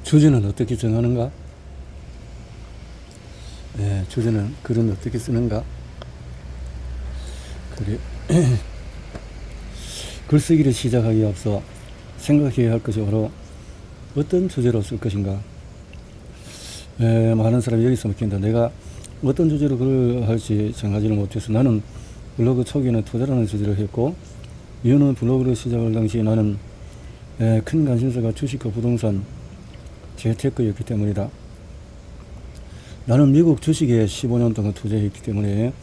주제는 어떻게 정하는가? 주제는 글은 어떻게 쓰는가? 그래. 글쓰기를 시작하기에 앞서 생각해야 할 것이 바로 어떤 주제로 쓸 것인가? 많은 사람이 여기서 묻긴다. 내가 어떤 주제로 글을 할지 정하지를 못해서 나는 블로그 초기에는 투자라는 주제를 했고, 이유는 블로그를 시작할 당시 나는 큰 관심사가 주식과 부동산, 재테크였기 때문이다. 나는 미국 주식에 15년 동안 투자했기 때문에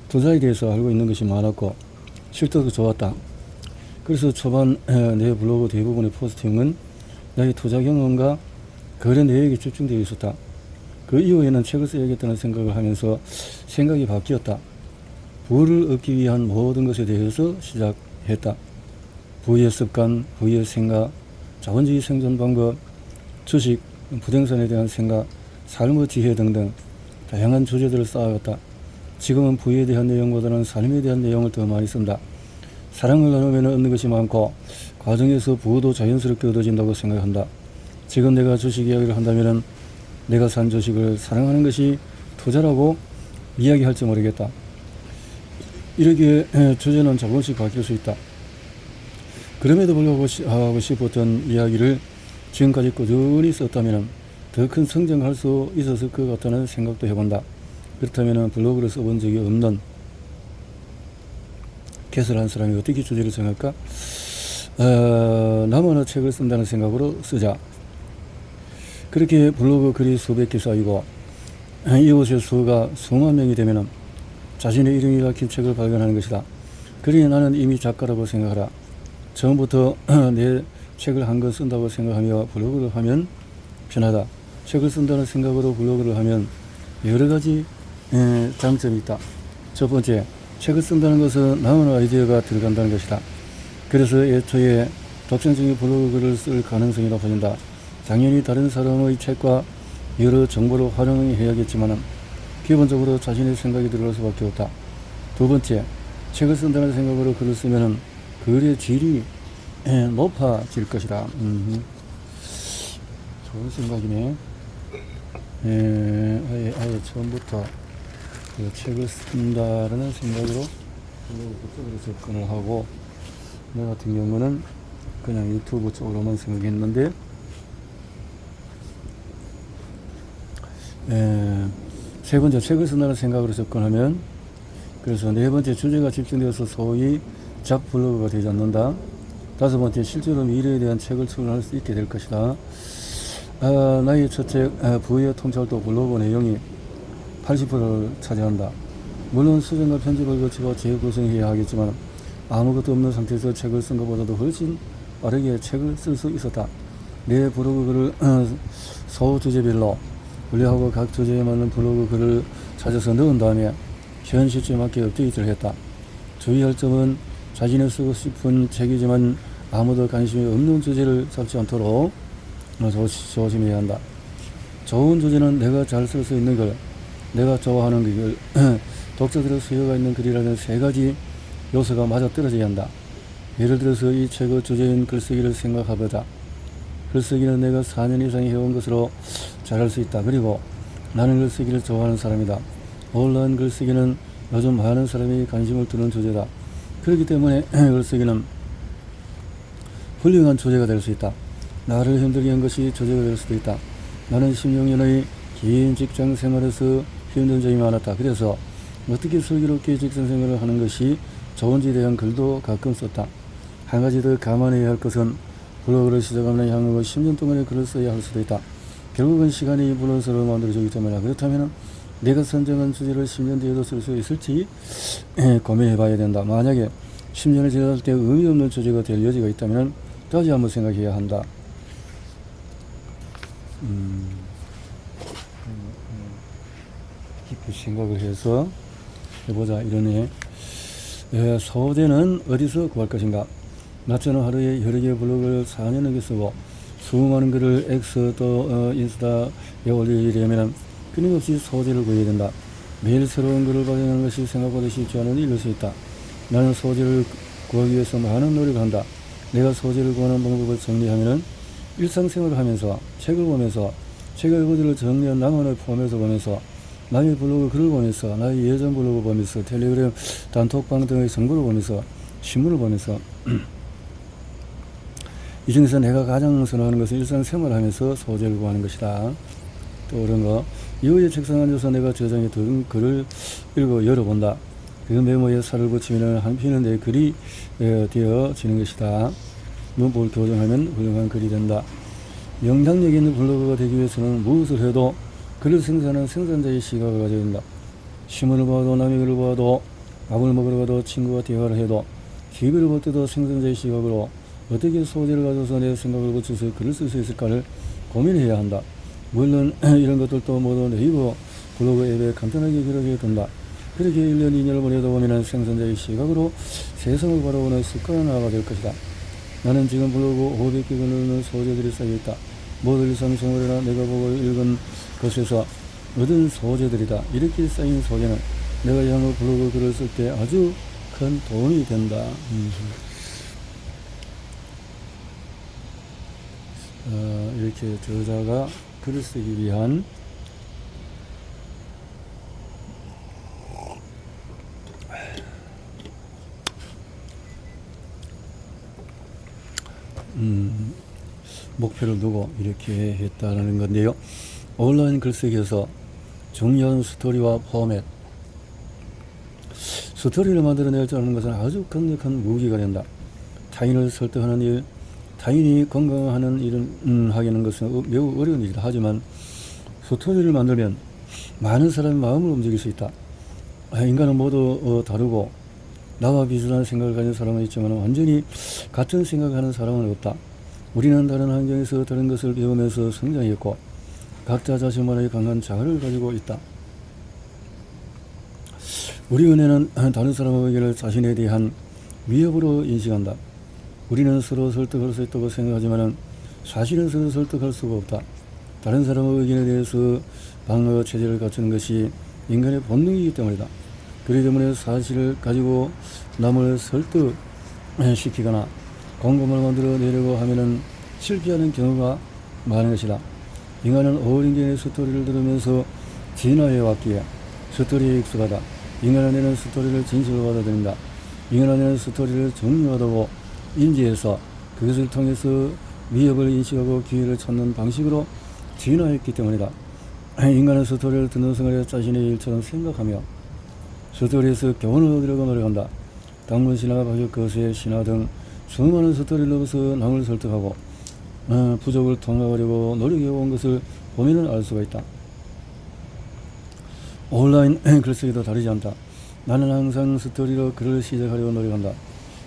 투자에 대해서 알고 있는 것이 많았고 실적도 좋았다. 그래서 초반 내 블로그 대부분의 포스팅은 나의 투자 경험과 거래 내역에 집중되어 있었다. 그 이후에는 책을 써야겠다는 생각을 하면서 생각이 바뀌었다. 부를 얻기 위한 모든 것에 대해서 시작했다. 부의 습관, 부의 생각, 자본주의 생존 방법, 주식, 부동산에 대한 생각, 삶의 지혜 등등 다양한 주제들을 쌓아갔다. 지금은 부에 대한 내용보다는 삶에 대한 내용을 더 많이 쓴다. 사랑을 나누면 얻는 것이 많고 과정에서 부도 자연스럽게 얻어진다고 생각한다. 지금 내가 주식 이야기를 한다면 내가 산 주식을 사랑하는 것이 투자라고 이야기할지 모르겠다. 이렇게 주제는 조금씩 바뀔 수 있다. 그럼에도 불구하고 하고 싶었던 이야기를 지금까지 꾸준히 썼다면 더 큰 성장할 수 있었을 것 같다는 생각도 해본다. 그렇다면 블로그를 써본 적이 없는 개설한 사람이 어떻게 주제를 정할까? 나만의 책을 쓴다는 생각으로 쓰자. 그렇게 블로그 글이 수백 개 쌓이고 이곳의 수가 수만 명이 되면 자신의 이름이 박힌 책을 발견하는 것이다. 그러니 나는 이미 작가라고 생각하라. 처음부터 내 책을 한 권 쓴다고 생각하며 블로그를 하면 편하다. 책을 쓴다는 생각으로 블로그를 하면 여러 가지 장점이 있다. 첫 번째, 책을 쓴다는 것은 나만의 아이디어가 들어간다는 것이다. 그래서 애초에 독창적인 블로그를 쓸 가능성이 높아진다. 당연히 다른 사람의 책과 여러 정보를 활용해야겠지만 기본적으로 자신의 생각이 들어갈 수밖에 없다. 두 번째, 책을 쓴다는 생각으로 글을 쓰면 글의 질이 높아질 것이다. 좋은 생각이네. 아예 처음부터 그 책을 쓴다라는 생각으로 그쪽으로 접근을 하고, 나 같은 경우는 그냥 유튜브 쪽으로만 생각했는데, 세 번째, 책을 쓴다는 생각으로 접근하면, 그래서 네 번째, 주제가 집중되어서 소위 잡 블로그가 되지 않는다. 다섯 번째, 실제로 미래에 대한 책을 출간할 수 있게 될 것이다. 나의 첫 책, 부의 통찰도 블로그 내용이 80%를 차지한다. 물론 수정과 편집을 거치고 재구성해야 하겠지만 아무것도 없는 상태에서 책을 쓴 것보다도 훨씬 빠르게 책을 쓸 수 있었다. 내 블로그 글을 소주제별로 분류하고 각 주제에 맞는 블로그 글을 찾아서 넣은 다음에 현 시점에 맞게 업데이트를 했다. 주의할 점은 자신이 쓰고 싶은 책이지만 아무도 관심이 없는 주제를 잡지 않도록 조심해야 한다. 좋은 주제는 내가 잘 쓸 수 있는 글, 내가 좋아하는 글, 독자들의 수요가 있는 글이라는 세 가지 요소가 맞아떨어져야 한다. 예를 들어서 이 책의 주제인 글쓰기를 생각해보자. 글쓰기는 내가 4년 이상 해온 것으로 잘할 수 있다. 그리고 나는 글쓰기를 좋아하는 사람이다. 온라인 글쓰기는 요즘 많은 사람이 관심을 두는 주제다. 그렇기 때문에 글쓰기는 훌륭한 주제가 될 수 있다. 나를 힘들게 한 것이 주제가 될 수도 있다. 나는 16년의 긴 직장 생활에서 힘든 점이 많았다. 그래서 어떻게 슬기롭게 직장 생활을 하는 것이 좋은지에 대한 글도 가끔 썼다. 한 가지 더 감안해야 할 것은 블로그를 시작하는 향후 10년 동안의 글을 써야 할 수도 있다. 결국은 시간이 불러서로 만들어지기 때문이다. 그렇다면 내가 선정한 주제를 10년 뒤에도 쓸 수 있을지 고민해 봐야 된다. 만약에 10년을 지날 때 의미 없는 주제가 될 여지가 있다면 다시 한번 생각해야 한다. 깊이 생각을 해서 해보자. 이러네. 소재는 어디서 구할 것인가? 나처럼 하루에 여러 개의 블로그를 4년 넘게 쓰고 수많은 글을 X 또 인스타에 올리려면 끊임없이 소재를 구해야 된다. 매일 새로운 글을 발견하는 것이 생각보다 쉽지 않은 일일 수 있다. 나는 소재를 구하기 위해서 많은 노력을 한다. 내가 소재를 구하는 방법을 정리하면 일상생활을 하면서 책을 보면서 책의 글들을 정리한 남한을 포함해서 보면서 남의 블로그 글을 보면서 나의 예전 블로그 보면서 텔레그램 단톡방 등의 정보를 보면서 신문을 보면서 이 중에서 내가 가장 선호하는 것은 일상생활을 하면서 소재를 구하는 것이다. 또 그런 거 이후에 책상에 앉아서 내가 저장해 둔 글을 읽어 열어본다. 그 메모에 살을 붙이면 한편은 내 글이 되어지는 것이다. 문법을 교정하면 훌륭한 글이 된다. 영향력 있는 블로그가 되기 위해서는 무엇을 해도 글을 생산하는 생산자의 시각을 가져야 된다. 신문을 봐도 남의 글을 봐도 밥을 먹으러 가도 친구와 대화를 해도 TV를 볼 때도 생산자의 시각으로 어떻게 소재를 가져서 내 생각을 붙여서 글을 쓸 수 있을까를 고민해야 한다. 물론 이런 것들도 모두 네이버 블로그 앱에 간단하게 기록해 둔다. 그렇게 1년 2년을 보내다 보면 생산자의 시각으로 세상을 바라보는 습관화가 될 것이다. 나는 지금 블로그 500개 넘는 소재들이 쌓여있다. 모두 일상생활이나 내가 보고 읽은 것에서 얻은 소재들이다. 이렇게 쌓인 소재는 내가 향후 블로그 글을 쓸 때 아주 큰 도움이 된다. 이렇게 저자가 글을 쓰기 위한 목표를 두고 이렇게 했다는 건데요. 온라인 글쓰기에서 중요한 스토리와 포맷, 스토리를 만들어낼 줄 아는 것은 아주 강력한 무기가 된다. 타인을 설득하는 일, 타인이 건강하는 일을 하기는 것은 매우 어려운 일이다. 하지만 스토리를 만들면 많은 사람의 마음을 움직일 수 있다. 인간은 모두 다르고 나와 비슷한 생각을 가진 사람은 있지만 완전히 같은 생각을 하는 사람은 없다. 우리는 다른 환경에서 다른 것을 배우면서 성장했고 각자 자신만의 강한 자아를 가지고 있다. 우리 은혜는 다른 사람의 의견을 자신에 대한 위협으로 인식한다. 우리는 서로 설득할 수 있다고 생각하지만 사실은 서로 설득할 수가 없다. 다른 사람의 의견에 대해서 방어 체제를 갖추는 것이 인간의 본능이기 때문이다. 그렇기 때문에 사실을 가지고 남을 설득시키거나 공감을 만들어 내려고 하면은 실패하는 경우가 많은 것이다. 인간은 어린 gen의 스토리를 들으면서 진화해 왔기에 스토리에 익숙하다. 인간 안에는 스토리를 진실로 받아들인다. 인간 안에는 스토리를 중요하다고 인지해서 그것을 통해서 위협을 인식하고 기회를 찾는 방식으로 진화했기 때문이다. 인간은 스토리를 듣는 순간에 자신의 일처럼 생각하며 스토리에서 교훈을 얻으려고 노력한다. 당문신화, 박혁거세, 신화 등 수많은 스토리를 넘어서 남을 설득하고 부족을 통과하려고 노력해온 것을 보면 알 수가 있다. 온라인 글쓰기도 다르지 않다. 나는 항상 스토리로 글을 시작하려고 노력한다.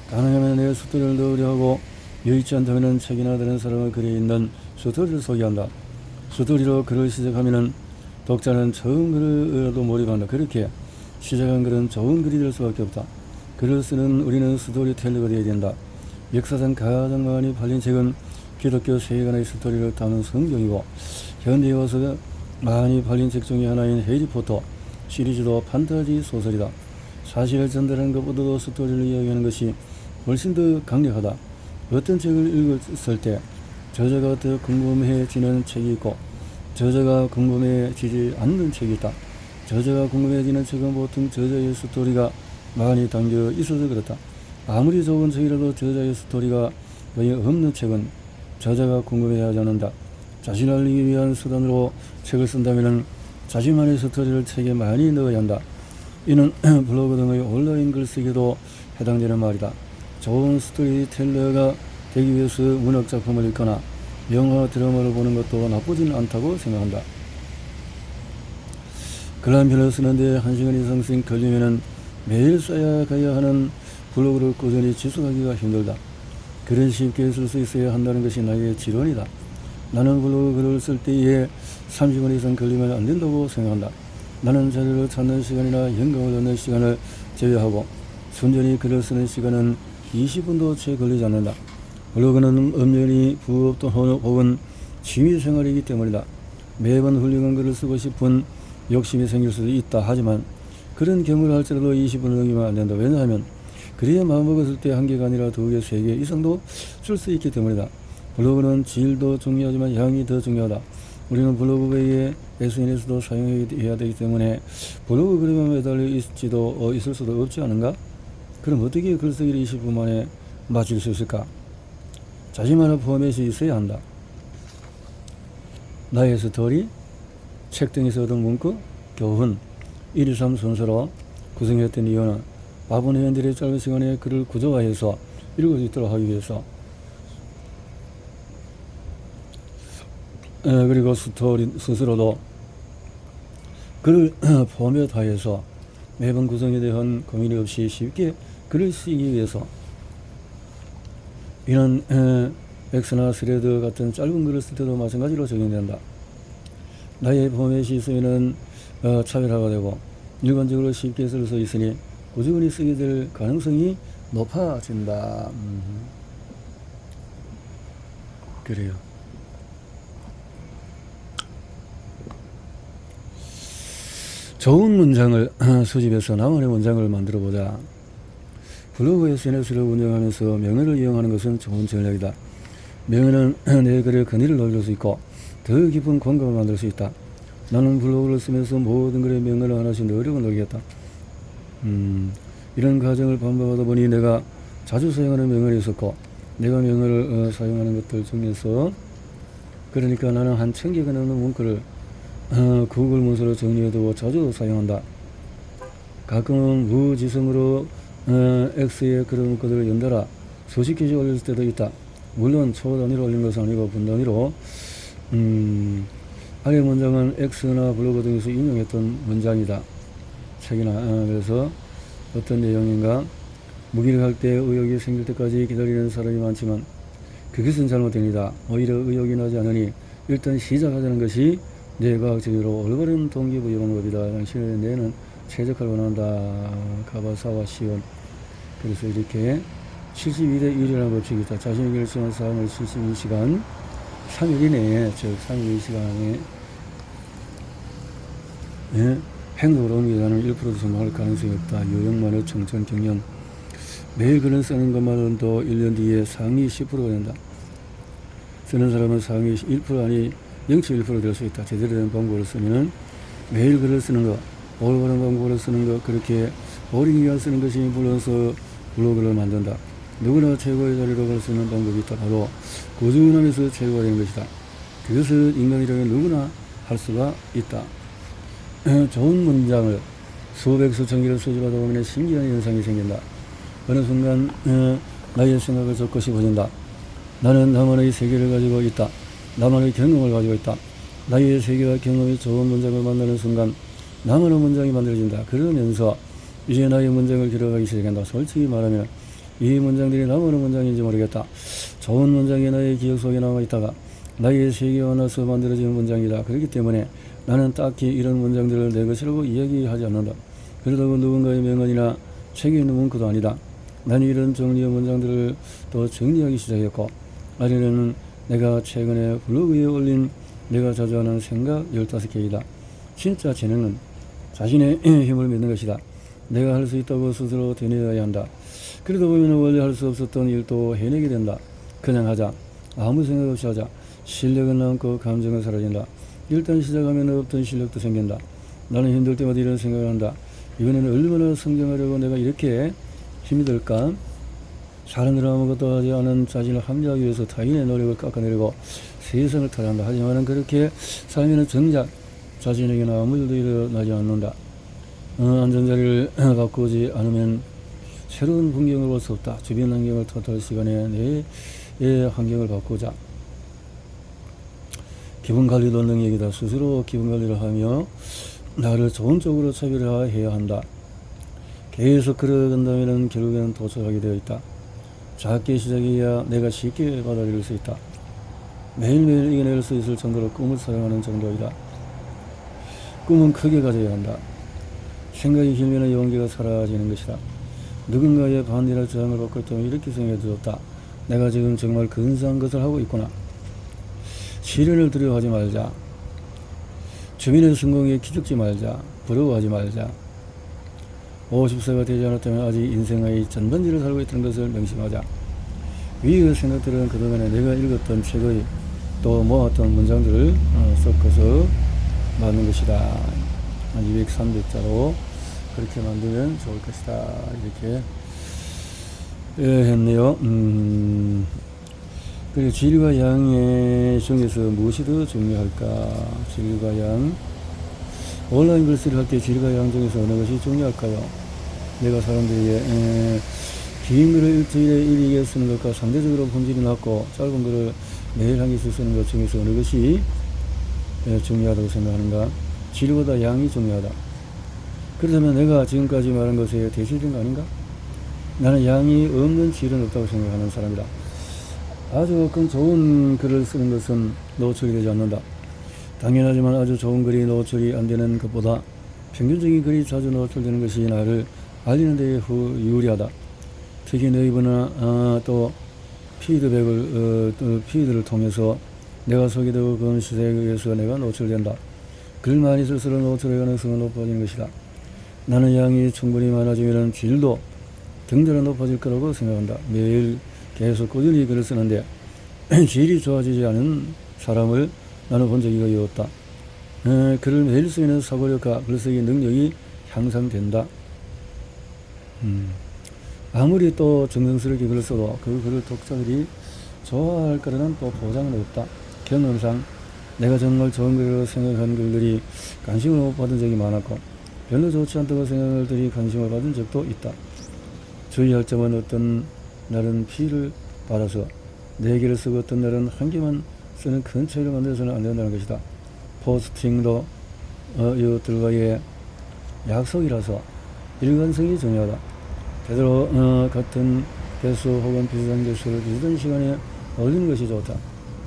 가능하면 내 스토리를 넣으려 하고 여의치 않다면 책이나 다른 사람의 글에 있는 스토리를 소개한다. 스토리로 글을 시작하면 독자는 처음 글에도 몰입한다. 그렇게 시작한 글은 좋은 글이 될 수밖에 없다. 글을 쓰는 우리는 스토리텔러가 되어야 된다. 역사상 가장 많이 팔린 책은 기독교 세계관의 스토리를 담은 성경이고 현대에 와서 많이 팔린 책 중에 하나인 해리포터 시리즈도 판타지 소설이다. 사실을 전달하는 것보다도 스토리를 이야기하는 것이 훨씬 더 강력하다. 어떤 책을 읽었을 때 저자가 더 궁금해지는 책이 있고 저자가 궁금해지지 않는 책이 있다. 저자가 궁금해지는 책은 보통 저자의 스토리가 많이 담겨 있어서 그렇다. 아무리 좋은 책이라도 저자의 스토리가 거의 없는 책은 저자가 궁금해하지 않는다. 자신을 알리기 위한 수단으로 책을 쓴다면 자신만의 스토리를 책에 많이 넣어야 한다. 이는 블로그 등의 온라인 글쓰기도 해당되는 말이다. 좋은 스토리텔러가 되기 위해서 문학작품을 읽거나 영화, 드라마를 보는 것도 나쁘진 않다고 생각한다. 글 한 편을 쓰는데 1시간 이상씩 걸리면 매일 써야 가야 하는 블로그를 꾸준히 지속하기가 힘들다. 글을 쉽게 쓸 수 있어야 한다는 것이 나의 지론이다. 나는 블로그 글을 쓸 때에 30분 이상 걸리면 안 된다고 생각한다. 나는 자료를 찾는 시간이나 영감을 얻는 시간을 제외하고 순전히 글을 쓰는 시간은 20분도 채 걸리지 않는다. 블로그는 엄연히 부업 혹은 취미생활이기 때문이다. 매번 훌륭한 글을 쓰고 싶은 욕심이 생길 수도 있다. 하지만 그런 경우를 할지라도 20분을 넘기면 안 된다. 왜냐하면 그래야 마음먹었을 때 1개가 아니라 2개, 3개 이상도 쓸 수 있기 때문이다. 블로그는 질도 중요하지만 양이 더 중요하다. 우리는 블로그 외에 SNS도 사용해야 되기 때문에 블로그 그림에 매달려 있을 수도 없지 않은가? 그럼 어떻게 글쓰기를 20분 만에 마칠 수 있을까? 자신만의 포맷이 있어야 한다. 나의 스토리, 책 등에서 얻은 문구, 교훈, 1, 2, 3 순서로 구성했던 이유는 바쁜 회원들의 짧은 시간에 글을 구조화해서 읽을 수 있도록 하기 위해서, 그리고 스스로도 글을 포맷화해서 매번 구성에 대한 고민 없이 쉽게 글을 쓰기 위해서, 이는 엑스나 스레드 같은 짧은 글을 쓸 때도 마찬가지로 적용된다. 나의 포맷이 있으면 차별화가 되고 일반적으로 쉽게 쓸 수 있으니 꾸준히 쓰게 될 가능성이 높아진다. 그래요. 좋은 문장을 수집해서 나만의 문장을 만들어 보자. 블로그 SNS를 운영하면서 명예를 이용하는 것은 좋은 전략이다. 명예는 내 글의 권위를 높일 수 있고 더 깊은 공감을 만들 수 있다. 나는 블로그를 쓰면서 모든 글의 명예를 하나씩 노력을 넣겠다. 이런 과정을 반복하다 보니 내가 자주 사용하는 명예가 있었고, 내가 명예를 사용하는 것들 중에서, 그러니까 나는 한 1000개가 넘는 문구를 구글 문서로 정리해두고 자주 사용한다. 가끔은 무지성으로 X에 그런 문구들을 연달아 수십 개씩 올릴 때도 있다. 물론 초 단위로 올린 것은 아니고 분 단위로. 아래 문장은 X나 블로그 등에서 인용했던 문장이다. 책이나. 그래서 어떤 내용인가? 무기력할 때 의욕이 생길 때까지 기다리는 사람이 많지만 그것은 잘못된 일이다. 오히려 의욕이 나지 않으니 일단 시작하자는 것이 내 과학적으로 올바른 동기부여방법이다. 당신의 뇌는 최적화를 원한다. 가바사와 시온. 그래서 이렇게 72대 1이라는 법칙이 있다. 자신이 결심한 사항을 72시간 3일 이내에, 즉 3일 시간에 행동으로 옮기자는 1%도 성공할 가능성이 없다. 요령만의 청천 경영. 매일 글을 쓰는 것만으로도 1년 뒤에 상위 10%가 된다. 쓰는 사람은 상위 1% 아니 0.1% 될 수 있다. 제대로 된 방법으로 쓰면 매일 글을 쓰는 것, 올바른 방법으로 쓰는 것, 그렇게 오랜 기간 쓰는 것이 물론서 블로그를 만든다. 누구나 최고의 자리로 갈 수 있는 방법이 있다. 바로 꾸준함에서 최고가 되는 것이다. 그것을 인간이라면 누구나 할 수가 있다. 좋은 문장을 수백 수천 개를 수집하다 보면 신기한 현상이 생긴다. 어느 순간 나의 생각을 적고 싶어진다. 나는 나만의 세계를 가지고 있다. 나만의 경험을 가지고 있다. 나의 세계와 경험이 좋은 문장을 만나는 순간 나만의 문장이 만들어진다. 그러면서 이제 나의 문장을 길어가기 시작한다. 솔직히 말하면 이 문장들이 나만의 문장인지 모르겠다. 좋은 문장이 나의 기억 속에 남아있다가 나의 세계와 나서 만들어지는 문장이다. 그렇기 때문에 나는 딱히 이런 문장들을 내 것이라고 이야기하지 않는다. 그러다고 누군가의 명언이나 책에 있는 문구도 아니다. 나는 이런 종류의 문장들을 또 정리하기 시작했고, 아래는 내가 최근에 블로그에 올린 내가 자주 하는 생각 15개이다. 진짜 재능은 자신의 힘을 믿는 것이다. 내가 할 수 있다고 스스로 되뇌어야 한다. 그러다 보면 원래 할 수 없었던 일도 해내게 된다. 그냥 하자. 아무 생각 없이 하자. 실력은 남고 감정은 사라진다. 일단 시작하면 없던 실력도 생긴다. 나는 힘들 때마다 이런 생각을 한다. 이번에는 얼마나 성장하려고 내가 이렇게 힘이 들까? 사람들은 아무것도 하지 않은 자신을 합리화하기 위해서 타인의 노력을 깎아내리고 세상을 탓한다. 하지만 그렇게 살면은 정작 자신에게는 아무 일도 일어나지 않는다. 안전자리를 바꾸지 않으면 새로운 풍경을 볼 수 없다. 주변 환경을 탓할 시간에 내 환경을 바꾸자. 기분관리도 능력이다. 스스로 기분관리를 하며 나를 좋은 쪽으로 차별화해야 한다. 계속 걸어간다면 결국에는 도착하게 되어 있다. 작게 시작해야 내가 쉽게 받아들일 수 있다. 매일매일 이겨낼 수 있을 정도로 꿈을 사랑하는 정도이다. 꿈은 크게 가져야 한다. 생각이 길면 용기가 사라지는 것이다. 누군가의 반대나 저항을 받고 있다면 이렇게 생각해 두었다. 내가 지금 정말 근사한 것을 하고 있구나. 시련을 두려워하지 말자. 주민의 성공에 기죽지 말자. 부러워하지 말자. 50세가 되지 않았다면 아직 인생의 전반기를 살고 있다는 것을 명심하자. 위의 생각들은 그동안에 내가 읽었던 책의 또 모았던 문장들을 섞어서 만든 것이다. 한 200, 300자로 그렇게 만들면 좋을 것이다. 이렇게 했네요. 그리고 질과 양의 중에서 무엇이 더 중요할까? 질과 양. 온라인 글쓰기를 할 때 질과 양 중에서 어느 것이 중요할까요? 내가 사람들에게 긴 글을 일주일에 1, 2개 쓰는 것과 상대적으로 품질이 낮고 짧은 글을 매일 한 개씩 쓰는 것 중에서 어느 것이 중요하다고 생각하는가? 질보다 양이 중요하다. 그렇다면 내가 지금까지 말한 것에 대실된 거 아닌가? 나는 양이 없는 질은 없다고 생각하는 사람이다. 아주 좋은 글을 쓰는 것은 노출이 되지 않는다. 당연하지만 아주 좋은 글이 노출이 안 되는 것보다 평균적인 글이 자주 노출되는 것이 나를 알리는 데 유리하다. 특히 네이버나 또 피드를 통해서 내가 소개되고 그런 시세에 의해서 내가 노출된다. 글 많이 쓸수록 노출의 가능성은 높아지는 것이다. 나는 양이 충분히 많아지면 질도 등대로 높아질 거라고 생각한다. 매일 계속 꾸준히 글을 쓰는데 질이 좋아지지 않은 사람을 나는 본 적이 거의 없다. 글을 매일 쓰면 사고력과 글쓰기 능력이 향상된다. 아무리 또 정성스럽게 글을 써도 그 글을 독자들이 좋아할 거라는 또 보장은 없다. 경험상 내가 정말 좋은 글이라고 생각한 글들이 관심을 못 받은 적이 많았고 별로 좋지 않다고 생각한 글들이 관심을 받은 적도 있다. 주의할 점은 어떤 날은 피를 받아서 4개를 쓰고 어떤 날은 1개만 쓰는 큰 차이를 만들어서는 안 된다는 것이다. 포스팅도 이것들과의 약속이라서 일관성이 중요하다. 되도록 같은 개수 혹은 비슷한 개수를 비슷한 시간에 올리는 것이 좋다.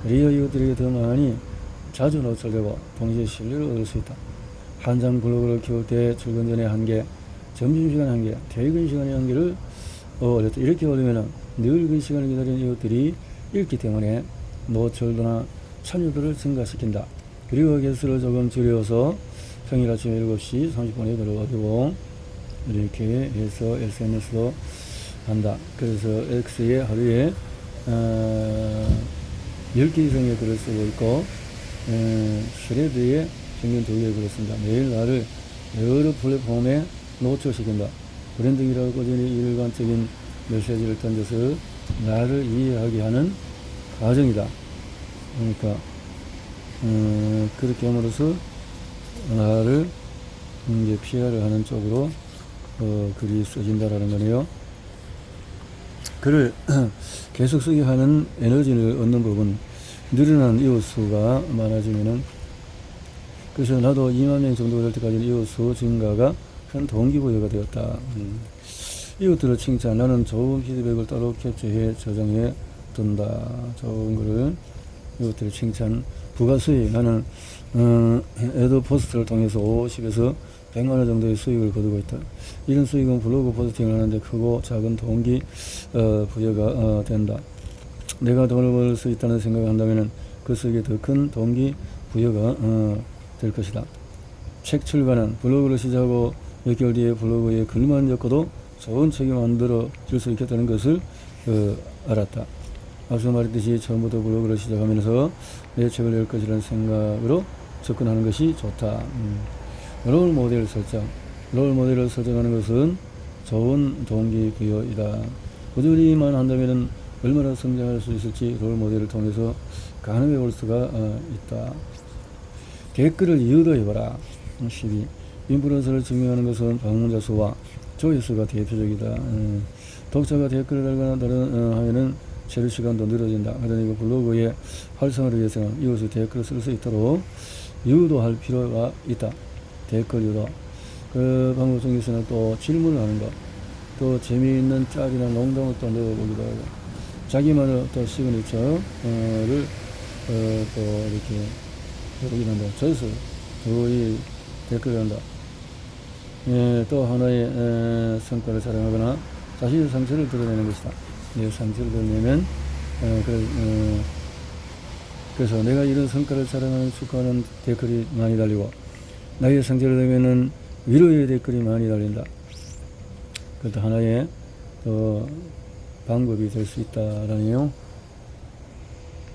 그리어 이것들에게 더 많이 자주 노출되고 동시에 신뢰를 얻을 수 있다. 한 장 블로그를 키울 때 출근 전에 1개, 점심시간에 1개, 퇴근 시간에 1개를 올렸다. 이렇게 올리면 늘 그 시간을 기다리는 이것들이 읽기 때문에 노출도나 참여도를 증가시킨다. 그리고 개수를 조금 줄여서 평일 아침 7시 30분에 글을 올리고 이렇게 해서 SNS도 한다. 그래서 X에 하루에 10개 이상의 글을 쓰고 있고 스레드에 평균 2개의 글을 쓴다. 매일 나를 여러 플랫폼에 노출시킨다. 브랜딩이라고 꾸준히 일관적인 메시지를 던져서 나를 이해하게 하는 과정이다. 그러니까 그렇게 함으로써 나를 이제 PR을 하는 쪽으로 글이 써진다라는 거네요. 글을 계속 쓰게 하는 에너지를 얻는 부분, 늘어난 이웃수가 많아지면은, 그래서 나도 2만 명 정도 될 때까지 이웃수 증가가 큰 동기부여가 되었다. 이웃들을 칭찬, 나는 좋은 피드백을 따로 캡처해 저장해 둔다. 좋은 글을 이웃들의 칭찬, 부가수익, 나는 애드 포스트를 통해서 50에서 100만원 정도의 수익을 거두고 있다. 이런 수익은 블로그 포스팅을 하는데 크고 작은 동기 부여가 된다. 내가 돈을 벌 수 있다는 생각을 한다면 그 수익에 더 큰 동기 부여가 될 것이다. 책 출간은 블로그를 시작하고 몇 개월 뒤에 블로그에 글만 적고도 좋은 책이 만들어 질 수 있겠다는 것을 알았다. 앞서 말했듯이 처음부터 블로그를 시작하면서 내 책을 낼 것이라는 생각으로 접근하는 것이 좋다. 롤 모델 설정. 롤 모델을 설정하는 것은 좋은 동기부여이다. 꾸준히만 한다면 얼마나 성장할 수 있을지 롤 모델을 통해서 가늠해 볼 수가 있다. 댓글을 유도해봐라. 12. 인플루언서를 증명하는 것은 방문자 수와 조회수가 대표적이다. 독자가 댓글을 달거나 다른 하면은 체류 시간도 늘어진다. 그러니까 블로그의 활성화를 위해서는 이것을 댓글을 쓸 수 있도록 유도할 필요가 있다. 댓글 유도. 그 방법 중에서는 또 질문을 하는 것, 또 재미있는 짤이나 농담을 또 넣어보기도 하고, 자기만의 또 시그니처를 또 이렇게 해보기도 한다. 저서 거의 댓글을 한다. 또 하나의 성과를 자랑하거나 자신의 상처를 드러내는 것이다. 내 상처를 드러내면 그래서 내가 이런 성과를 자랑하는 축하하는 댓글이 많이 달리고, 나의 상처를 드러내면 위로의 댓글이 많이 달린다. 그것도 하나의 방법이 될 수 있다라네요.